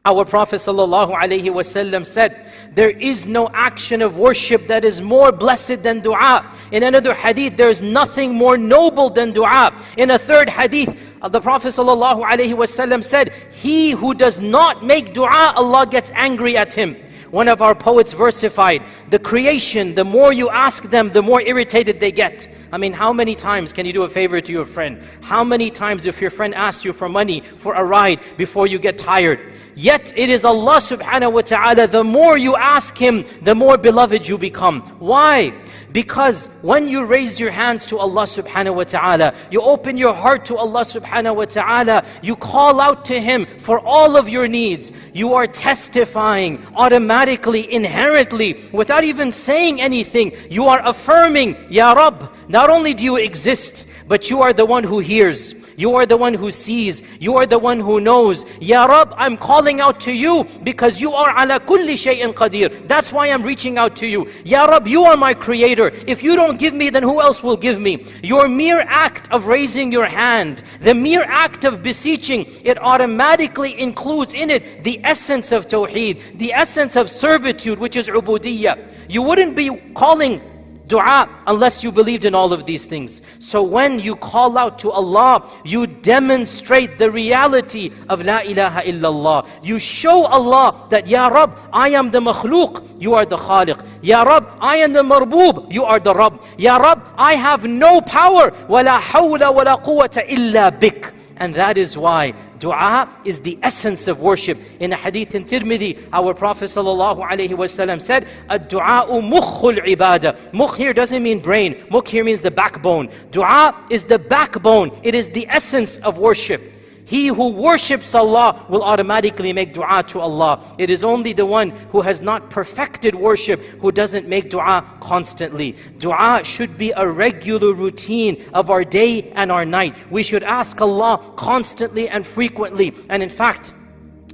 Our Prophet ﷺ said, there is no action of worship that is more blessed than dua. In another hadith, there is nothing more noble than dua. In a third hadith, the Prophet ﷺ said, he who does not make dua, Allah gets angry at him. One of our poets versified, the creation, the more you ask them, the more irritated they get. I mean, how many times can you do a favor to your friend? How many times if your friend asks you for money, for a ride, before you get tired? Yet it is Allah subhanahu wa ta'ala, the more you ask Him, the more beloved you become. Why? Because when you raise your hands to Allah subhanahu wa ta'ala, you open your heart to Allah subhanahu wa ta'ala, you call out to Him for all of your needs, you are testifying automatically, inherently, without even saying anything. You are affirming, Ya Rabb, not only do you exist, but you are the one who hears. You are the one who sees. You are the one who knows. Ya Rabb, I'm calling out to you because you are ala kulli shay'in qadir. That's why I'm reaching out to you. Ya Rabb, you are my creator. If you don't give me, then who else will give me? Your mere act of raising your hand, the mere act of beseeching, it automatically includes in it the essence of tawheed, the essence of servitude, which is ubudiyyah. You wouldn't be calling dua unless you believed in all of these things. So when you call out to Allah, you demonstrate the reality of La ilaha illallah. You show Allah that, Ya Rabb, I am the makhlooq, you are the khaliq. Ya Rabb, I am the marboob, you are the Rabb. Ya Rabb, I have no power, wala hawla wala quwwata illa bik. And that is why dua is the essence of worship. In a hadith in Tirmidhi, our Prophet ﷺ said, "Ad-du'a'u mukhul ibadah." Mukh here doesn't mean brain. Mukh here means the backbone. Dua is the backbone. It is the essence of worship. He who worships Allah will automatically make dua to Allah. It is only the one who has not perfected worship who doesn't make dua constantly. Dua should be a regular routine of our day and our night. We should ask Allah constantly and frequently. And in fact,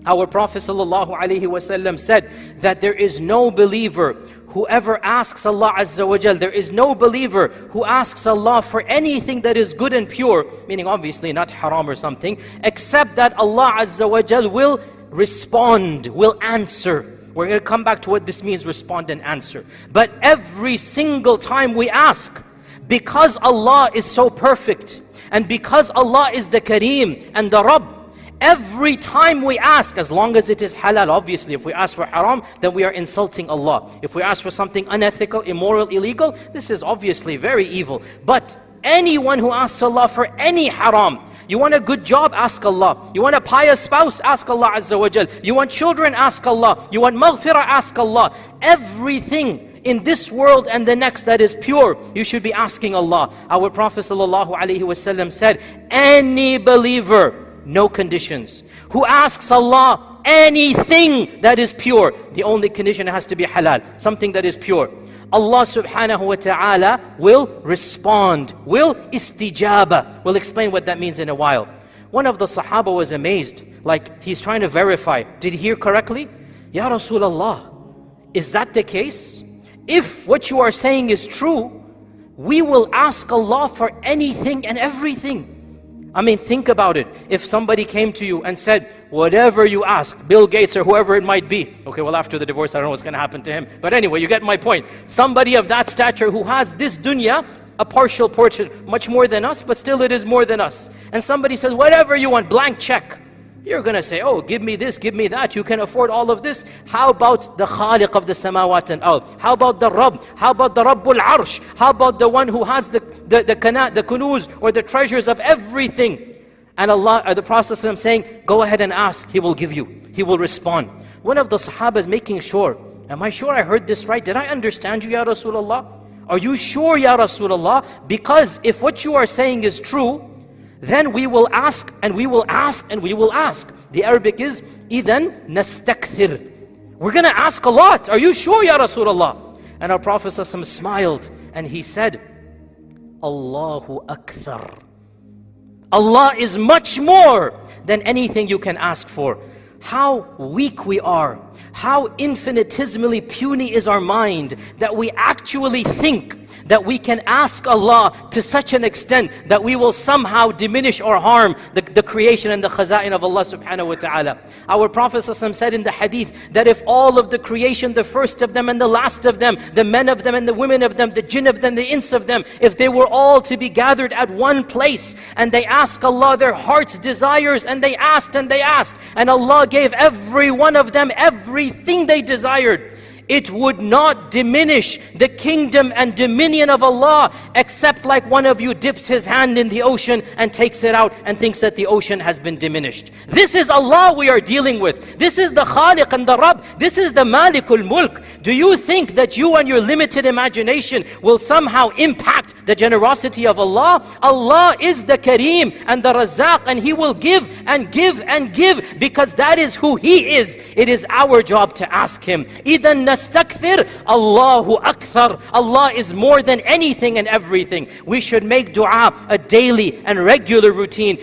our Prophet ﷺ said that there is no believer whoever asks Allah Azza wa Jal, there is no believer who asks Allah for anything that is good and pure, meaning obviously not haram or something, except that Allah Azza wa Jal will respond, will answer. We're going to come back to what this means, respond and answer. But every single time we ask, because Allah is so perfect, and because Allah is the Kareem and the Rabb, every time we ask, as long as it is halal, obviously, if we ask for haram, then we are insulting Allah. If we ask for something unethical, immoral, illegal, this is obviously very evil. But anyone who asks Allah for any haram, you want a good job, ask Allah. You want a pious spouse, ask Allah Azza wa Jal. You want children, ask Allah. You want maghfirah, ask Allah. Everything in this world and the next that is pure, you should be asking Allah. Our Prophet ﷺ said, any believer, no conditions, who asks Allah anything that is pure, the only condition has to be halal, something that is pure, Allah subhanahu wa ta'ala will respond, will istijaba. We'll explain what that means in a while. One of the Sahaba was amazed, like he's trying to verify, did he hear correctly? Ya Rasulullah, is that the case? If what you are saying is true, we will ask Allah for anything and everything. I mean, think about it. If somebody came to you and said, whatever you ask, Bill Gates or whoever it might be. Okay, well, after the divorce, I don't know what's going to happen to him. But anyway, you get my point. Somebody of that stature who has this dunya, a partial portion, much more than us, but still it is more than us. And somebody says, whatever you want, blank check. You're going to say, oh, give me this, give me that. You can afford all of this. How about the Khaliq of the Samawat and Ard? How about the Rabb? How about the Rabbul Arsh? How about the one who has the kunuz or the treasures of everything? And Allah, the Prophet ﷺ saying, go ahead and ask. He will give you. He will respond. One of the Sahaba is making sure, am I sure I heard this right? Did I understand you, Ya Rasulullah? Are you sure, Ya Rasulullah? Because if what you are saying is true, then we will ask, and we will ask, and we will ask. The Arabic is, إِذَن نَسْتَكْثِرْ. We're going to ask a lot. Are you sure, Ya Rasulullah? And our Prophet ﷺ smiled, and he said, Allahu Akthar. Allah is much more than anything you can ask for. how weak we are, how infinitesimally puny is our mind, that we actually think that we can ask Allah to such an extent that we will somehow diminish or harm the creation and the khaza'in of Allah subhanahu wa ta'ala. Our Prophet ﷺ said in the hadith that if all of the creation, the first of them and the last of them, the men of them and the women of them, the jinn of them, the ins of them, if they were all to be gathered at one place and they ask Allah their heart's desires, and they asked and Allah gave every one of them everything they desired, it would not diminish the kingdom and dominion of Allah, except like one of you dips his hand in the ocean and takes it out and thinks that the ocean has been diminished. This is Allah we are dealing with. This is the Khaliq and the Rabb. This is the Malikul Mulk. Do you think that you and your limited imagination will somehow impact the generosity of Allah? Allah is the Kareem and the Razzaq, and He will give and give and give, because that is who He is. It is our job to ask Him. إِذَا نَسْتَكْثِرْ Allahu Akthar. Allah is more than anything and everything. We should make dua a daily and regular routine.